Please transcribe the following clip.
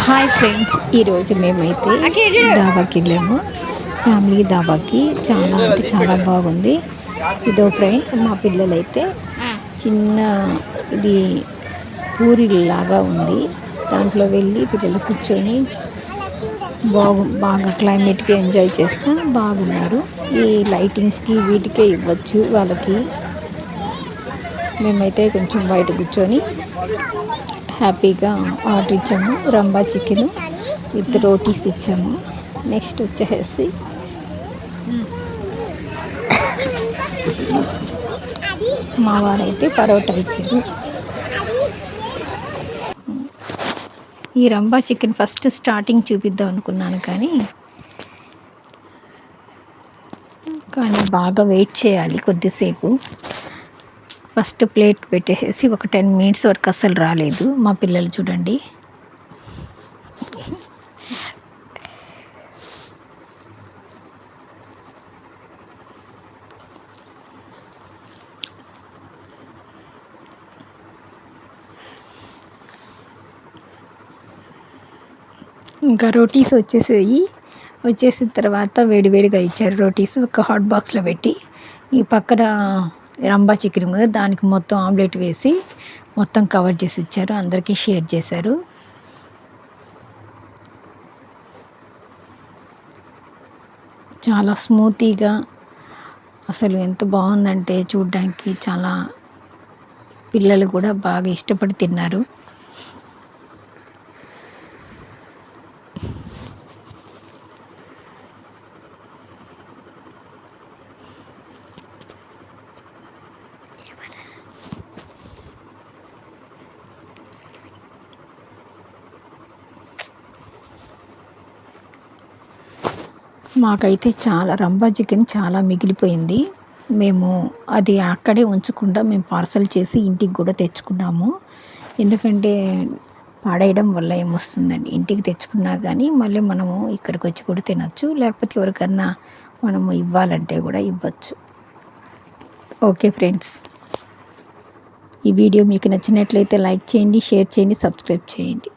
Hi friends, ఈరోజు మేమైతే దాబాకి వెళ్ళాము. ఫ్యామిలీ దాబాకి చాలా అంటే చాలా బాగుంది. ఇదో ఫ్రెండ్స్, మా పిల్లలైతే చిన్న ఇది పూరిలాగా ఉంది, దాంట్లో వెళ్ళి పిల్లలు కూర్చొని బాగా క్లైమేట్కి ఎంజాయ్ చేస్తూ బాగున్నారు. ఈ లైటింగ్స్కి వీటికే ఇవ్వచ్చు వాళ్ళకి. మేమైతే కొంచెం బయట కూర్చొని హ్యాపీగా ఆర్డర్ ఇచ్చాము. రంబా చికెన్ విత్ రోటీస్ ఇచ్చాము. నెక్స్ట్ వచ్చేసి మా వారైతే పరోటా ఇచ్చారు. ఈ రంబా చికెన్ ఫస్ట్ స్టార్టింగ్ చూపిద్దాం అనుకున్నాను, కానీ బాగా వెయిట్ చేయాలి కొద్దిసేపు. ఫస్ట్ ప్లేట్ పెట్టేసి ఒక 10 మినిట్స్ వరకు అస్సలు రాలేదు మా పిల్లలు. చూడండి, ఇంకా రోటీస్ వచ్చేసిన తర్వాత వేడివేడిగా ఇచ్చారు రోటీస్. ఒక హాట్ బాక్స్లో పెట్టి ఈ పక్కన రంబా చికెన్ కదా, దానికి మొత్తం ఆమ్లెట్ వేసి మొత్తం కవర్ చేసి ఇచ్చారు. అందరికీ షేర్ చేశారు. చాలా స్మూతీగా అసలు ఎంత బాగుందంటే చూడ్డానికి చాలా పిల్లలు కూడా బాగా ఇష్టపడి తిన్నారు. మాకైతే చాలా రంబా చికెన్ చాలా మిగిలిపోయింది. మేము అది అక్కడే ఉంచకుండా మేము పార్సల్ చేసి ఇంటికి కూడా తెచ్చుకున్నాము. ఎందుకంటే పాడేయడం వల్ల ఏమొస్తుందండి, ఇంటికి తెచ్చుకున్నా కానీ మళ్ళీ మనము ఇక్కడికి వచ్చి కూడా తినచ్చు, లేకపోతే ఎవరికన్నా మనము ఇవ్వాలంటే కూడా ఇవ్వచ్చు. ఓకే ఫ్రెండ్స్, ఈ వీడియో మీకు నచ్చినట్లయితే లైక్ చేయండి, షేర్ చేయండి, సబ్స్క్రైబ్ చేయండి.